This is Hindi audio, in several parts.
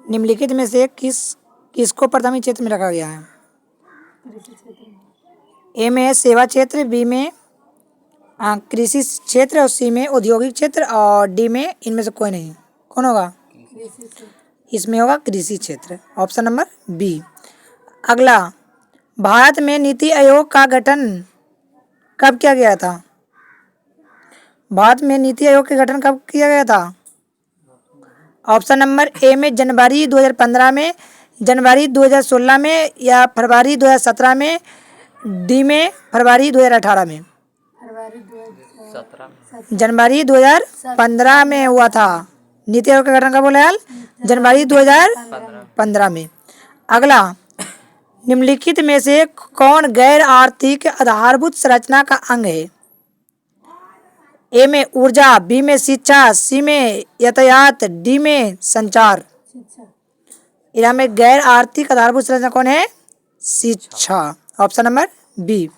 निम्नलिखित में से किसको प्राथमिक क्षेत्र में रखा गया है? ए में सेवा क्षेत्र, बी में कृषि क्षेत्र और सी में औद्योगिक क्षेत्र और डी में इनमें से कोई नहीं। कौन होगा? इसमें होगा कृषि क्षेत्र, ऑप्शन नंबर बी। अगला, भारत में नीति आयोग का गठन कब किया गया था? भारत में नीति आयोग का गठन कब किया गया था? ऑप्शन नंबर ए में जनवरी 2015 में, जनवरी 2016 में या फरवरी 2017 में, डी में फरवरी 2018 में। जनवरी 2015 में हुआ था। नीति आयोग का गठन कब बोला यार? जनवरी 2015 में। अगला, निम्नलिखित में से कौन गैर आर्थिक आधारभूत संरचना का अंग है? ए में ऊर्जा, बी में शिक्षा, सी में यातायात, डी में संचार। इनमें में गैर आर्थिक आधारभूत संरचना कौन है? शिक्षा, ऑप्शन नंबर बी।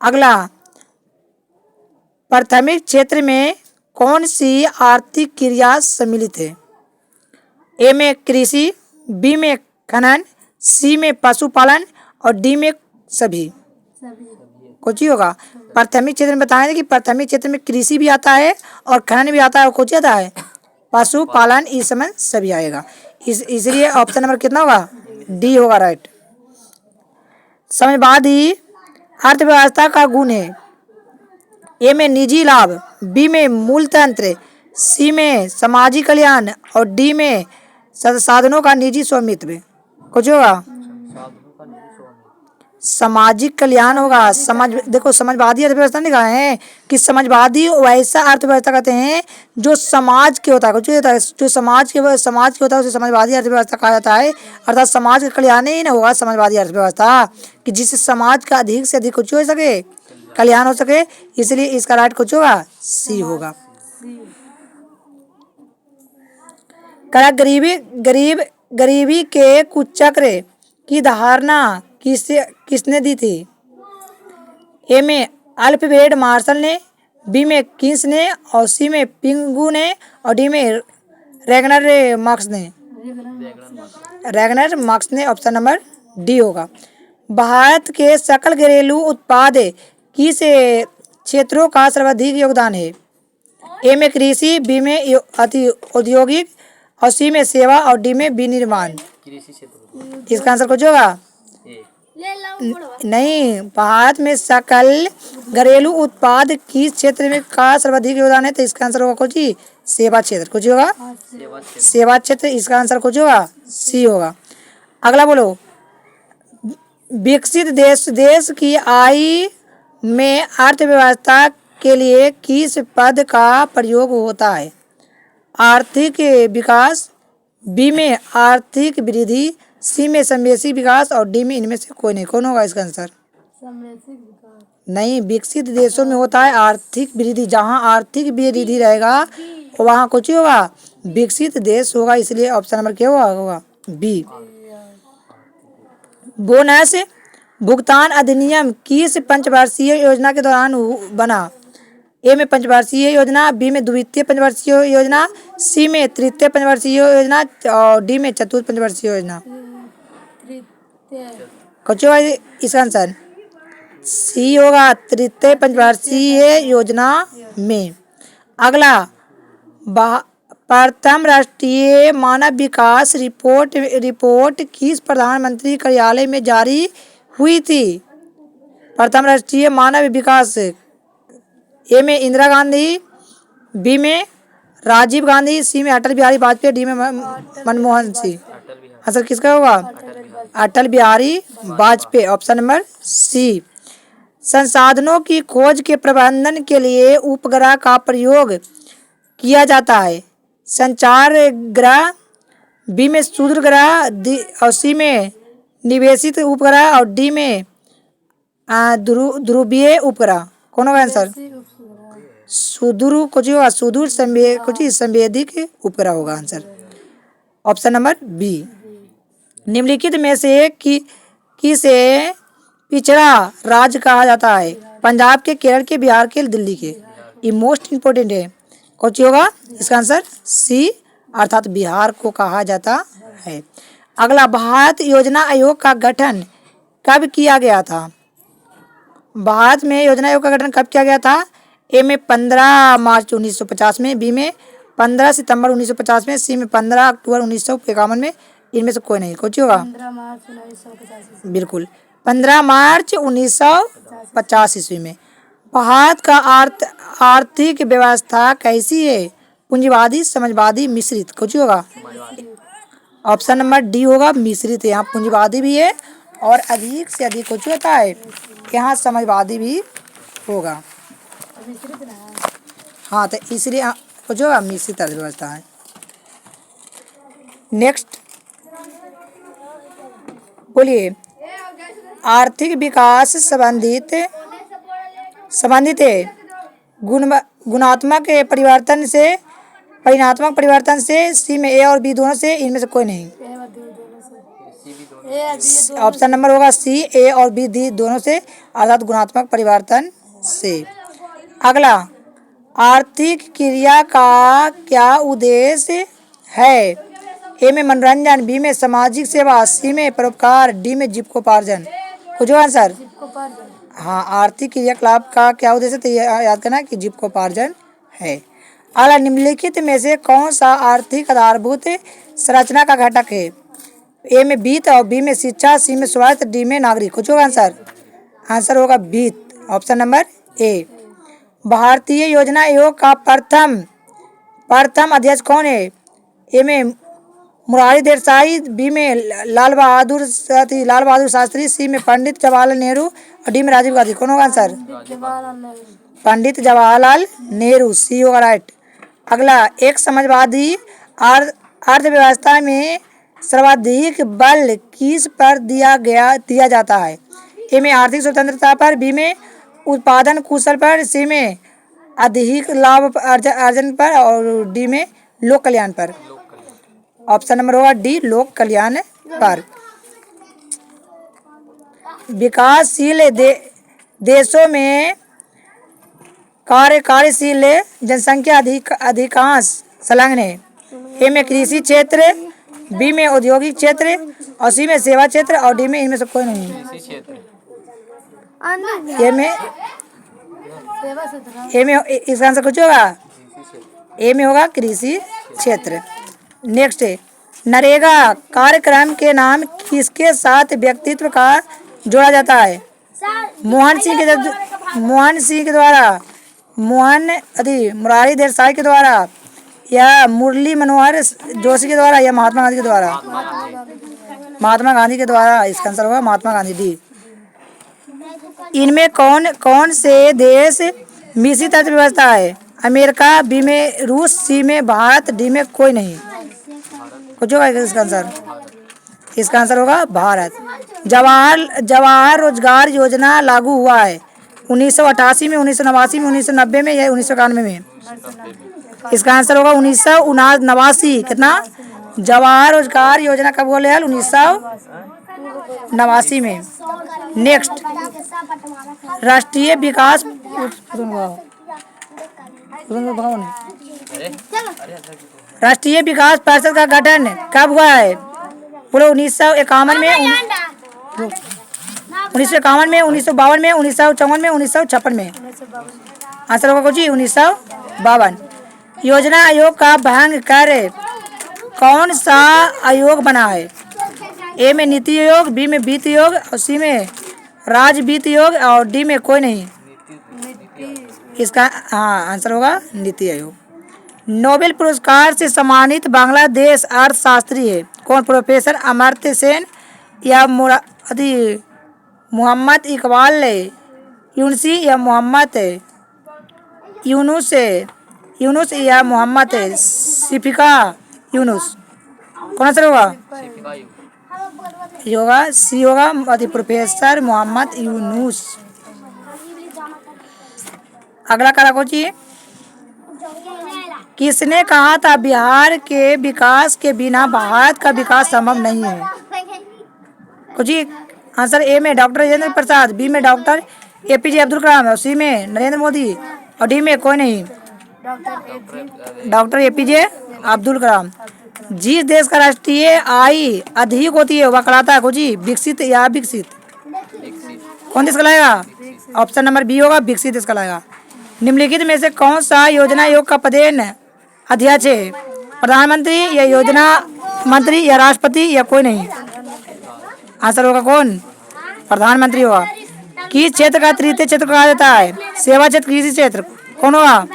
अगला, प्राथमिक क्षेत्र में कौन सी आर्थिक क्रिया सम्मिलित है? ए में कृषि, बी में खनन, सी में पशुपालन और डी में सभी। कुछ ही होगा। प्राथमिक क्षेत्र में बताएं कि प्राथमिक क्षेत्र में कृषि भी आता है और खनन भी आता है और कुछ आता है पशुपालन, इस समय सभी आएगा। इसलिए ऑप्शन नंबर कितना होगा? डी होगा राइट। समाजवादी अर्थव्यवस्था का गुण है। ए में निजी लाभ, बी में मूलतंत्र, सी में सामाजिक कल्याण और डी में साधनों का निजी स्वामित्व। कुछ होगा? सामाजिक कल्याण होगा। देखो समाजवादी अर्थव्यवस्था लिखा है कि समाजवादी वैसा अर्थव्यवस्था कहते हैं जो समाज के होता है। कुछ होता है जो समाज के होता है उसे समाजवादी अर्थव्यवस्था कहा जाता है। अर्थात समाज का कल्याण ही ना होगा समाजवादी अर्थव्यवस्था, कि जिससे समाज का अधिक से अधिक कुछ हो सके, कल्याण हो सके। इसलिए इसका राइट कुछ होगा? सी होगा। गरीबी के कुचक्र की धारणा किसने दी थी? ए में अल्फ्रेड मार्शल ने, बी में कीन्स ने और सी में पिंगू ने और डी में रैगनर मार्क्स ने। ऑप्शन नंबर डी होगा। भारत के सकल घरेलू उत्पाद किस क्षेत्रों का सर्वाधिक योगदान है? ए में कृषि, बी में अति औद्योगिक और सी में सेवा और डी में विनिर्माण। इसका आंसर कुछ होगा? नहीं, भारत में सकल घरेलू उत्पाद किस क्षेत्र में का सर्वाधिक योगदान है? तो इसका आंसर होगा कुछ ही सेवा क्षेत्र। कुछ होगा? सेवा क्षेत्र। इसका आंसर कुछ होगा? सी होगा। अगला बोलो, विकसित देश की आय में अर्थव्यवस्था के लिए किस पद का प्रयोग होता है? आर्थिक विकास, बी में आर्थिक वृद्धि, सी में समावेशी विकास और डी में इनमें से कोई नहीं। कौन होगा इसका आंसर? नहीं, विकसित देशों में होता है आर्थिक वृद्धि। जहाँ आर्थिक वृद्धि रहेगा वहाँ कुछ होगा? विकसित देश होगा। इसलिए ऑप्शन नंबर क्या होगा? बी। बोनस भुगतान अधिनियम किस पंचवर्षीय योजना के दौरान बना? ए में पंचवर्षीय योजना, बी में द्वितीय पंचवर्षीय योजना, सी में तृतीय पंचवर्षीय योजना और डी में चतुर्थ पंचवर्षीय योजना। कुछ होगा इसका आंसर? सी होगा, तृतीय पंचवर्षीय योजना में। अगला, प्रथम राष्ट्रीय मानव विकास रिपोर्ट किस प्रधानमंत्री कार्यालय में जारी हुई थी? प्रथम राष्ट्रीय मानव विकास, ए में इंदिरा गांधी, बी में राजीव गांधी, सी में अटल बिहारी वाजपेयी, डी में मनमोहन सिंह। आंसर किसका होगा? Atal Bihari Vajpayee, option number C. संसाधनों की खोज के प्रबंधन के लिए उपग्रह का प्रयोग किया जाता है। संचार ग्रह, बी में सुदूर ग्रह और सी में निवेशित उपग्रह और डी में ध्रुवीय उपग्रह। कौन होगा आंसर? सुदूर कुछ होगा? सुदूर संवेदिक उपग्रह होगा आंसर, ऑप्शन नंबर बी। निम्नलिखित में से किसे पिछड़ा राज्य कहा जाता है? पंजाब के, केरल के, बिहार के, दिल्ली के। ये मोस्ट इम्पोर्टेंट है। कौन सी होगा इसका आंसर? सी, अर्थात बिहार को कहा जाता है। अगला, भारत योजना आयोग का गठन कब किया गया था? भारत में योजना आयोग का गठन कब किया गया था? ए में 15 मार्च 1950 में, बी में 15 सितंबर 1950 में, सी में 15 अक्टूबर 1951 में। इनमें से कोई नहीं। कुछ होगा? 15 मार्च 1985। बिल्कुल, 15 मार्च 1950 ईस्वी में। भारत का आर्थिक व्यवस्था कैसी है? पूंजीवादी, समाजवादी, मिश्रित? कुछ होगा? ऑप्शन नंबर डी होगा, मिश्रित है। यहाँ पूंजीवादी भी है और अधिक से अधिक कुछ होता है, यहाँ समाजवादी भी होगा। हाँ, तो इसलिए कुछ होगा, मिश्रित अर्थव्यवस्था है। नेक्स्ट बोलिए, आर्थिक विकास संबंधित है गुणात्मक परिवर्तन से, परिणात्मक परिवर्तन से। सी में ए और बी दोनों से, इनमें से कोई नहीं। ऑप्शन नंबर होगा सी, ए और बी, डी दोनों से, अर्थात गुणात्मक परिवर्तन से। अगला, आर्थिक क्रिया का क्या उद्देश्य है? ए में मनोरंजन, बी में सामाजिक सेवा, सी में परोपकार, डी में जीविकोपार्जन। कुछ आंसर? हाँ, आर्थिक क्रियाकलाप का क्या उद्देश्य, तो याद करना कि जीविकोपार्जन है। अगला, निम्नलिखित में से कौन सा आर्थिक आधारभूत संरचना का घटक है? ए में वित्त और बी में शिक्षा, सी में स्वास्थ्य, डी में नागरिक। कुछ होगा आंसर? आंसर होगा वित्त, ऑप्शन नंबर ए। भारतीय योजना आयोग का प्रथम अध्यक्ष कौन है? ए में मुरारी देसाई, बी में लाल बहादुर शास्त्री, सी में पंडित जवाहरलाल नेहरू और डी में राजीव गांधी। कौन होगा आंसर? पंडित जवाहरलाल नेहरू, सी होगा राइट। अगला, एक समाजवादी अर्थव्यवस्था में सर्वाधिक बल किस पर दिया जाता है? ए में आर्थिक स्वतंत्रता पर, बी में उत्पादन कुशल पर, सी में अधिक लाभ अर्जन पर और डी में लोक कल्याण पर। ऑप्शन नंबर होगा डी, लोक कल्याण पर। विकासशील देशों में कार्यशील जनसंख्या अधिकांश संलग्न है। ए में कृषि क्षेत्र, बी में औद्योगिक क्षेत्र और सी में सेवा क्षेत्र और डी में इनमें से कोई नहीं। ए में इसका आंसर कुछ होगा? ए में होगा कृषि क्षेत्र। नेक्स्ट है, नरेगा कार्यक्रम के नाम किसके साथ व्यक्तित्व का जोड़ा जाता है? मोहन मुरारी देसाई के द्वारा, या मुरली मनोहर जोशी के द्वारा, या महात्मा गांधी के द्वारा? महात्मा गांधी के द्वारा। इसका आंसर होगा महात्मा गांधी, डी। इनमें कौन से देश मिश्रित अर्थव्यवस्था है? अमेरिका, बी में रूस, सी में भारत, डी में कोई नहीं। कुछ होगा इसका आंसर? इसका आंसर होगा भारत। जवाहर रोजगार योजना लागू हुआ है 1988 में, 1989 में, 1990 में या 1991 में? इसका आंसर होगा 1989। कितना? जवाहर रोजगार योजना कब बोले हैं? 1989 में। नेक्स्ट, राष्ट्रीय विकास परिषद का गठन कब हुआ है? पूरे 1951 में, 1951 में, 1952 में, 1954 में, 1956 में? आंसर होगा कुछ 1952। योजना आयोग का भंग कर कौन सा आयोग बना है? ए में नीति आयोग, बी में वित्त आयोग और सी में राज्य वित्त आयोग और डी में कोई नहीं। इसका आंसर होगा नीति आयोग। नोबेल पुरस्कार से सम्मानित बांग्लादेश अर्थशास्त्री है कौन? प्रोफेसर अमर्त्य सेन या मोहम्मद इकबाल यूनुसी या मोहम्मद यूनुस या मोहम्मद शिफिका यूनुस? कौन सा होगा? होगा सी होगा प्रोफेसर मोहम्मद यूनुस। अगला करा कोची, किसने कहा था बिहार के विकास के बिना भारत का विकास संभव नहीं है? कुछ आंसर ए में डॉक्टर राजेंद्र प्रसाद, बी में डॉक्टर एपीजे अब्दुल कलाम और सी में नरेंद्र मोदी और डी में कोई नहीं। Doctor APJ Abdul Kalam. जिस देश का राष्ट्रीय आय अधिक होती है वह कहलाता है जी विकसित या विकसित। कौन देश कहलाएगा? ऑप्शन नंबर बी होगा, विकसित देश कहलाएगा। निम्नलिखित में से कौन सा योजना आयोग का पदेन अध्यक्ष है? प्रधानमंत्री या योजना मंत्री या राष्ट्रपति या कोई नहीं? आंसर होगा कौन? प्रधानमंत्री होगा। किस क्षेत्र का तृतीय क्षेत्र कहा जाता है? सेवा क्षेत्र, कृषि क्षेत्र, कौन होगा?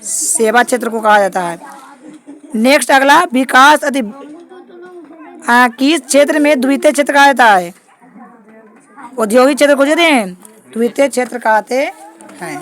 सेवा क्षेत्र को कहा जाता है। नेक्स्ट अगला, विकास अति किस क्षेत्र में द्वितीय क्षेत्र कहा जाता है? औद्योगिक क्षेत्र को कहते हैं, द्वितीय क्षेत्र कहते हैं।